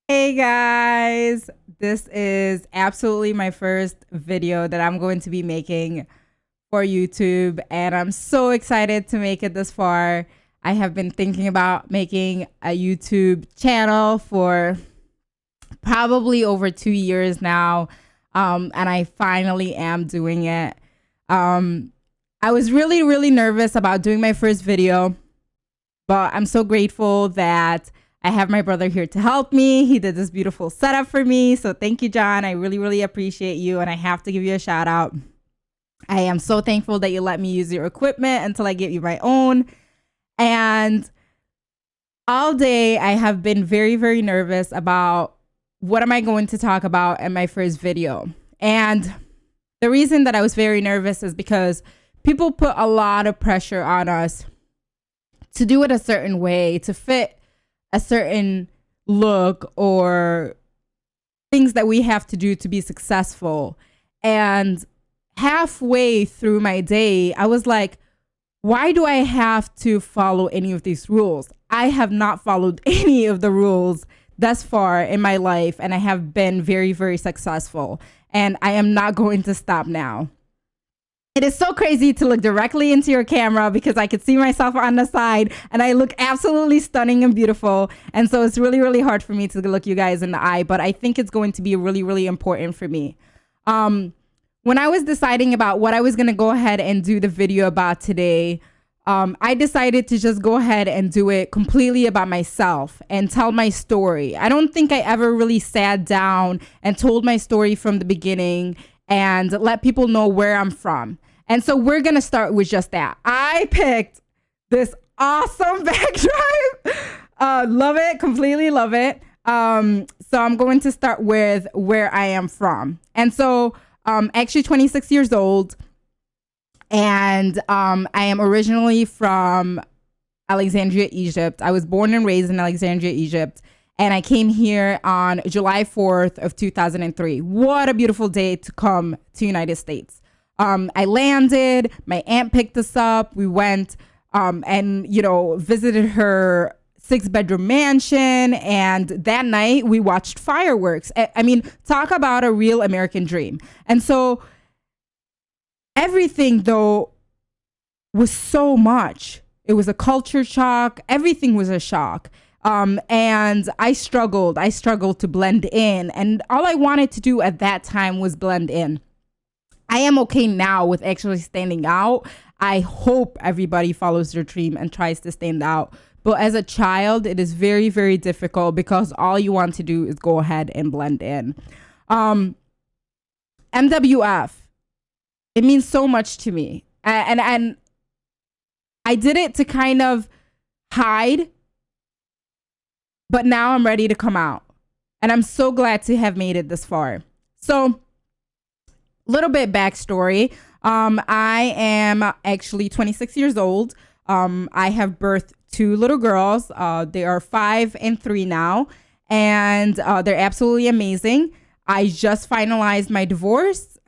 Hey guys, this is absolutely my first video that I'm going to be making for YouTube, and I'm so excited to make it this far. I have been thinking about making a YouTube channel for probably over 2 years now, and I finally am doing it. I was really nervous about doing my first video, but I'm so grateful that I have my brother here to help me. He did this beautiful setup for me. So thank you, John. I really appreciate you. And I have to give you a shout out. I am so thankful that you let me use your equipment until I get you my own. And all day I have been very nervous about what am I going to talk about in my first video. And the reason that I was very nervous is because people put a lot of pressure on us to do it a certain way, to fit a certain look or things that we have to do to be successful. And halfway through my day, I was like, why do I have to follow any of these rules? I have not followed any of the rules thus far in my life, and I have been very successful. And I am not going to stop now. It is so crazy to look directly into your camera because I could see myself on the side and I look absolutely stunning and beautiful. And so it's really hard for me to look you guys in the eye, but I think it's going to be really important for me. When I was deciding about what I was going to go ahead and do the video about today, I decided to just go ahead and do it completely about myself and tell my story. I don't think I ever really sat down and told my story from the beginning and let people know where I'm from. And so we're going to start with just that. I picked this awesome backdrop. Love it. Completely love it. So I'm going to start with where I am from. And so actually 26 years old. And I am originally from Alexandria, Egypt. I was born and raised in Alexandria, Egypt. And I came here on July 4th of 2003. What a beautiful day to come to the United States. I landed, my aunt picked us up. We went and, visited her 6-bedroom mansion. And that night we watched fireworks. I mean, talk about a real American dream. And so everything, though, was so much. It was a culture shock. Everything was a shock. And I struggled to blend in. And all I wanted to do at that time was blend in. I am okay now with actually standing out. I hope everybody follows their dream and tries to stand out. But as a child, it is very difficult because all you want to do is go ahead and blend in. MWF, it means so much to me. And I did it to kind of hide. But now I'm ready to come out. And I'm so glad to have made it this far. So, little bit backstory. I am actually 26 years old. I have birthed 2 little girls. They are 5 and 3 now. And they're absolutely amazing. I just finalized my divorce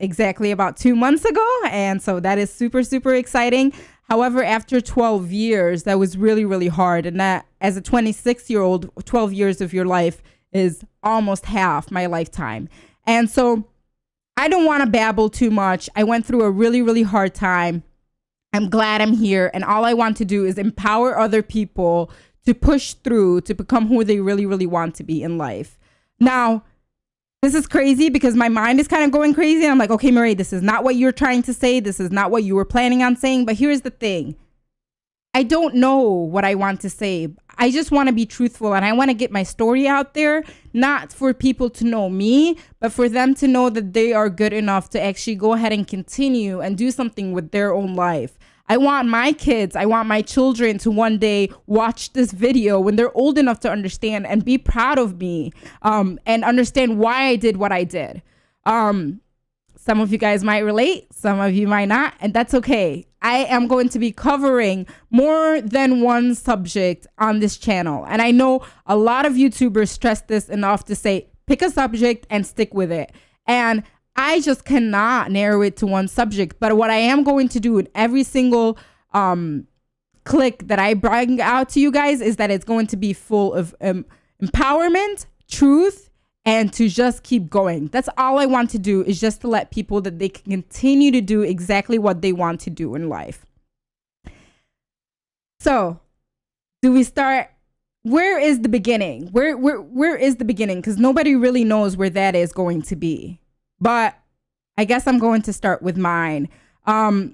exactly about 2 months ago. And so that is super exciting. However, after 12 years, that was really hard. And that as a 26-year-old, 12 years of your life is almost half my lifetime. And so I don't want to babble too much. I went through a really hard time. I'm glad I'm here. And all I want to do is empower other people to push through to become who they really want to be in life. Now, this is crazy because my mind is kind of going crazy. And I'm like, okay, Marie, this is not what you're trying to say. This is not what you were planning on saying. But here's the thing. I don't know what I want to say. I just want to be truthful and I want to get my story out there, not for people to know me, but for them to know that they are good enough to actually go ahead and continue and do something with their own life. I want my kids, I want my children to one day watch this video when they're old enough to understand and be proud of me and understand why I did what I did. Some of you guys might relate, some of you might not, and that's okay. I am going to be covering more than one subject on this channel. And I know a lot of YouTubers stress this enough to say, pick a subject and stick with it. And I just cannot narrow it to one subject. But what I am going to do in every single click that I bring out to you guys is that it's going to be full of empowerment, truth, and to just keep going. That's all I want to do, is just to let people that they can continue to do exactly what they want to do in life. So, do we start? Where is the beginning? Where is the beginning? Because nobody really knows where that is going to be. But I guess I'm going to start with mine. I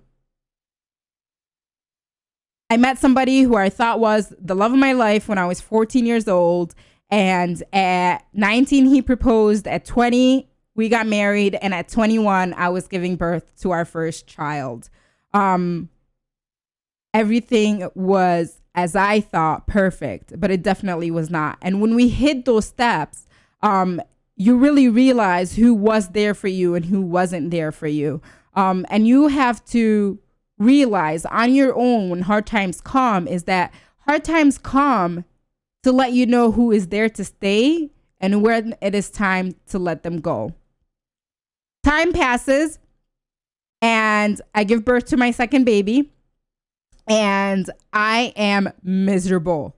met somebody who I thought was the love of my life when I was 14 years old. And at 19, he proposed. At 20, we got married. And at 21, I was giving birth to our first child. Everything was, as I thought, perfect, but it definitely was not. And when we hit those steps, you really realize who was there for you and who wasn't there for you. And you have to realize on your own when hard times come, is that hard times come to let you know who is there to stay and when it is time to let them go. Time passes and I give birth to my second baby. And I am miserable.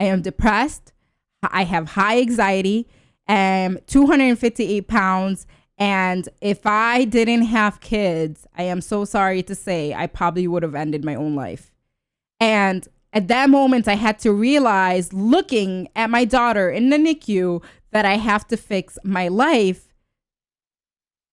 I am depressed. I have high anxiety. I'm 258 pounds. And if I didn't have kids, I am so sorry to say, I probably would have ended my own life. And at that moment, I had to realize, looking at my daughter in the NICU, that I have to fix my life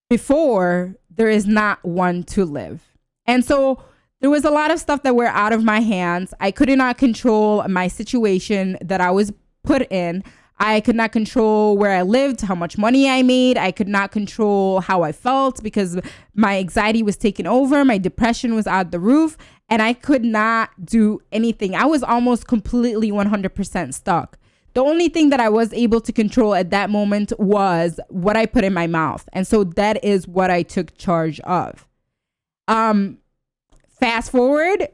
before there is not one to live. And so there was a lot of stuff that were out of my hands. I could not control my situation that I was put in. I could not control where I lived, how much money I made. I could not control how I felt because my anxiety was taken over. My depression was out the roof and I could not do anything. I was almost completely 100% stuck. The only thing that I was able to control at that moment was what I put in my mouth. And so that is what I took charge of. Fast forward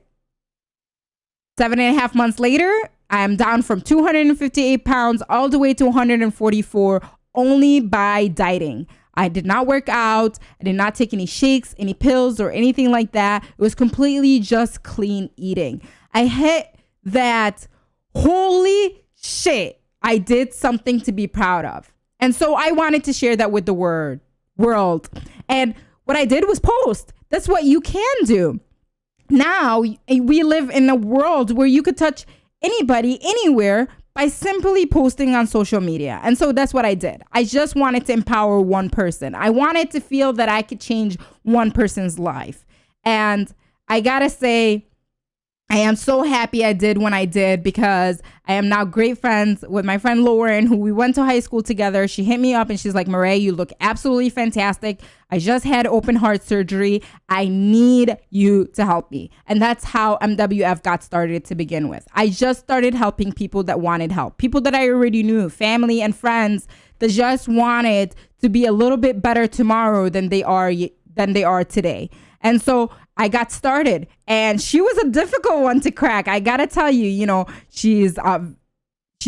7.5 months later, I am down from 258 pounds all the way to 144 only by dieting. I did not work out. I did not take any shakes, any pills or anything like that. It was completely just clean eating. I hit that, holy shit, I did something to be proud of. And so I wanted to share that with the world. And what I did was post. That's what you can do. Now we live in a world where you could touch anybody anywhere by simply posting on social media. And so that's what I did. I just wanted to empower one person. I wanted to feel that I could change one person's life. And I gotta say, I am so happy I did when I did, because I am now great friends with my friend Lauren, who we went to high school together. She hit me up and she's like, Marae, you look absolutely fantastic. I just had open heart surgery. I need you to help me. And that's how MWF got started to begin with. I just started helping people that wanted help, people that I already knew, family and friends that just wanted to be a little bit better tomorrow than they are today. And so I got started, and she was a difficult one to crack. I gotta tell you, she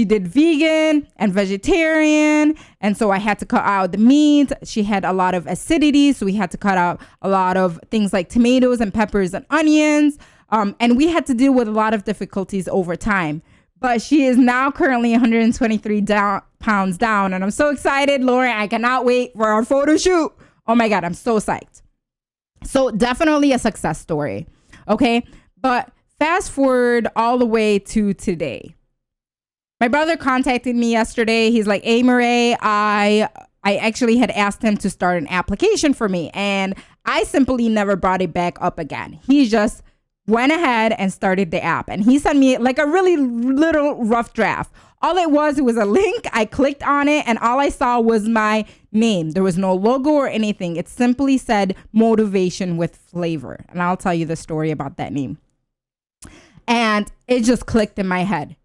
did vegan and vegetarian. And so I had to cut out the meat. She had a lot of acidity. So we had to cut out a lot of things like tomatoes and peppers and onions. And we had to deal with a lot of difficulties over time. But she is now currently 123 pounds down. And I'm so excited, Lauren. I cannot wait for our photo shoot. Oh my God, I'm so psyched. So definitely a success story. Okay. But fast forward all the way to today. My brother contacted me yesterday. He's like, hey, Marae, I actually had asked him to start an application for me. And I simply never brought it back up again. He just went ahead and started the app. And he sent me like a really little rough draft. All it was a link. I clicked on it and all I saw was my name. There was no logo or anything. It simply said motivation with flavor. And I'll tell you the story about that name. And it just clicked in my head.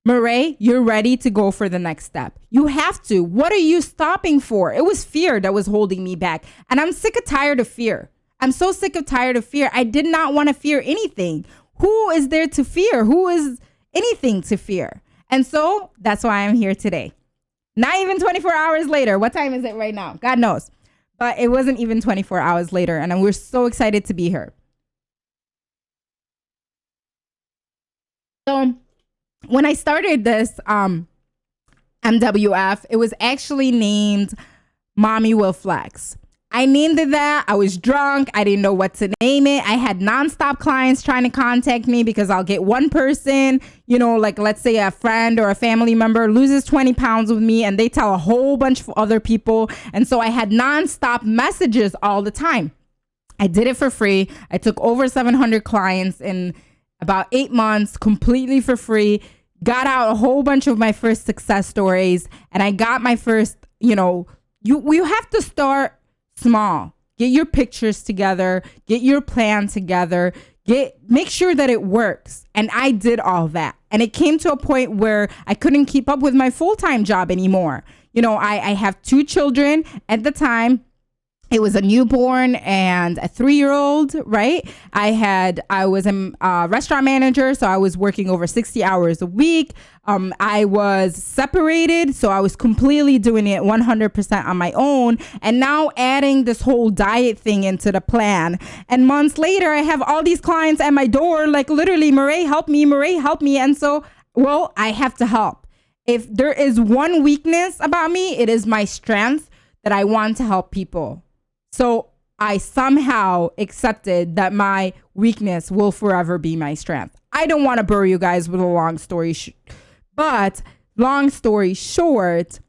Marae, you're ready to go for the next step. You have to. What are you stopping for? It was fear that was holding me back. And I'm sick and tired of fear. I'm so sick of tired of fear. I did not want to fear anything. Who is there to fear? Who is anything to fear? And so that's why I'm here today. Not even 24 hours later. What time is it right now? God knows. But it wasn't even 24 hours later. And we're so excited to be here. So when I started this, MWF. It was actually named Mommy Will Flex. I named it that. I was drunk. I didn't know what to name it. I had nonstop clients trying to contact me because I'll get one person, you know, like let's say a friend or a family member loses 20 pounds with me and they tell a whole bunch of other people. And so I had nonstop messages all the time. I did it for free. I took over 700 clients in about 8 months completely for free. Got out a whole bunch of my first success stories. And I got my first, you know, you have to start small. Get your pictures together, get your plan together, make sure that it works. And I did all that. And it came to a point where I couldn't keep up with my full-time job anymore. You know, I have 2 children at the time. It was a newborn and a 3-year-old, right? I was a restaurant manager, so I was working over 60 hours a week. I was separated, so I was completely doing it 100% on my own. And now adding this whole diet thing into the plan. And months later, I have all these clients at my door, like literally, Murray, help me, Murray, help me. And so, well, I have to help. If there is one weakness about me, it is my strength that I want to help people. So I somehow accepted that my weakness will forever be my strength. I don't want to bore you guys with a long story, but long story short,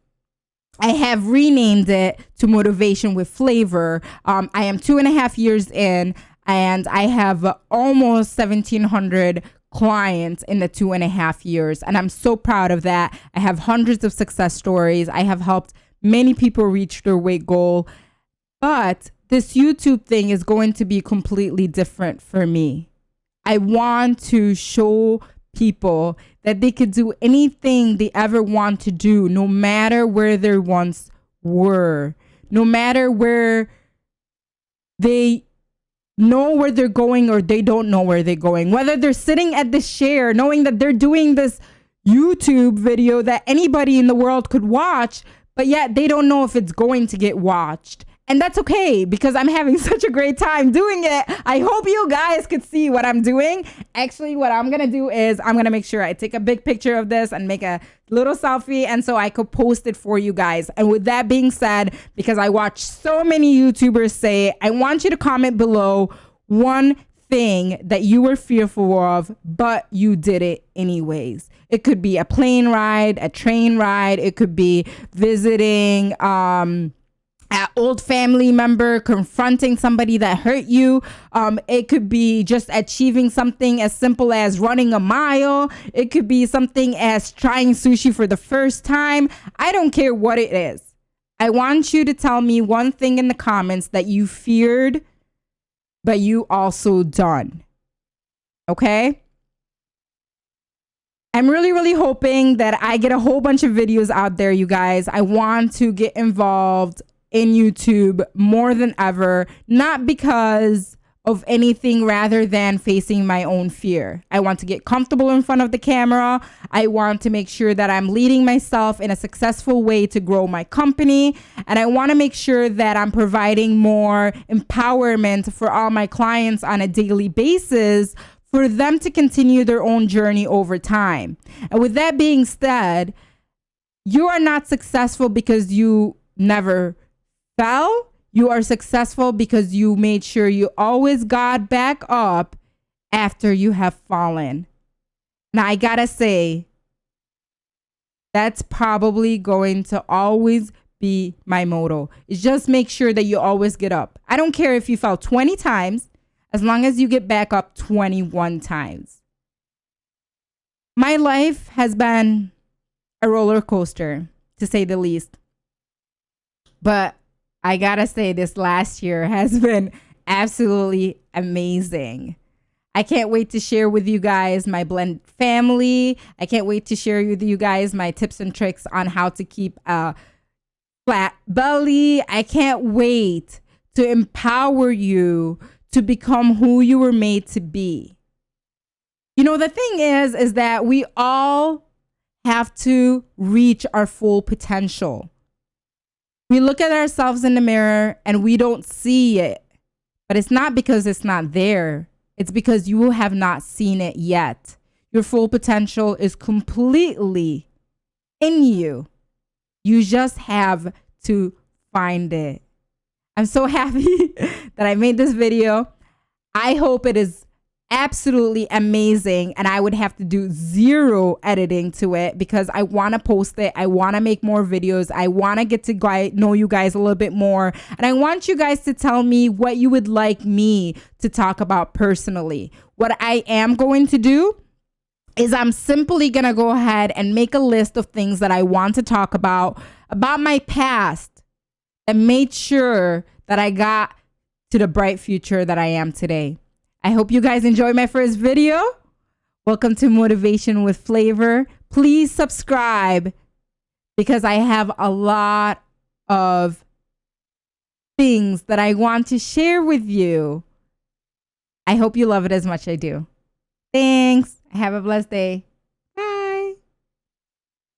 I have renamed it to Motivation with Flavor. I am 2.5 years in, and I have almost 1,700 clients in the 2.5 years. And I'm so proud of that. I have hundreds of success stories. I have helped many people reach their weight goal. But this YouTube thing is going to be completely different for me. I want to show people that they could do anything they ever want to do, no matter where they once were, no matter where they know where they're going or they don't know where they're going, whether they're sitting at the chair knowing that they're doing this YouTube video that anybody in the world could watch, but yet they don't know if it's going to get watched. And that's okay, because I'm having such a great time doing it. I hope you guys could see what I'm doing. Actually, what I'm going to do is I'm going to make sure I take a big picture of this and make a little selfie, and so I could post it for you guys. And with that being said, because I watch so many YouTubers say, I want you to comment below one thing that you were fearful of, but you did it anyways. It could be a plane ride, a train ride. It could be visiting, an old family member, confronting somebody that hurt you. It could be just achieving something as simple as running a mile. It could be something as trying sushi for the first time. I don't care what it is. I want you to tell me one thing in the comments that you feared, but you also done. Okay? I'm really, really hoping that I get a whole bunch of videos out there, you guys. I want to get involved in YouTube more than ever, not because of anything rather than facing my own fear. I want to get comfortable in front of the camera. I want to make sure that I'm leading myself in a successful way to grow my company. And I want to make sure that I'm providing more empowerment for all my clients on a daily basis for them to continue their own journey over time. And with that being said, you are not successful because you never fell. You are successful because you made sure you always got back up after you have fallen. Now, I gotta say, that's probably going to always be my motto. Is just make sure that you always get up. I don't care if you fell 20 times, as long as you get back up 21 times. My life has been a roller coaster, to say the least. But I gotta say, this last year has been absolutely amazing. I can't wait to share with you guys my blend family. I can't wait to share with you guys my tips and tricks on how to keep a flat belly. I can't wait to empower you to become who you were made to be. You know, the thing is that we all have to reach our full potential. We look at ourselves in the mirror and we don't see it, but it's not because it's not there. It's because you have not seen it yet. Your full potential is completely in you. You just have to find it. I'm so happy that I made this video. I hope it is absolutely amazing, and I would have to do zero editing to it because I want to post it. I want to make more videos. I want to get to know you guys a little bit more, and I want you guys to tell me what you would like me to talk about personally. What I am going to do is I'm simply gonna go ahead and make a list of things that I want to talk about my past, and made sure that I got to the bright future that I am today. I hope you guys enjoyed my first video. Welcome to Motivation with Flavor. Please subscribe because I have a lot of things that I want to share with you. I hope you love it as much as I do. Thanks. Have a blessed day.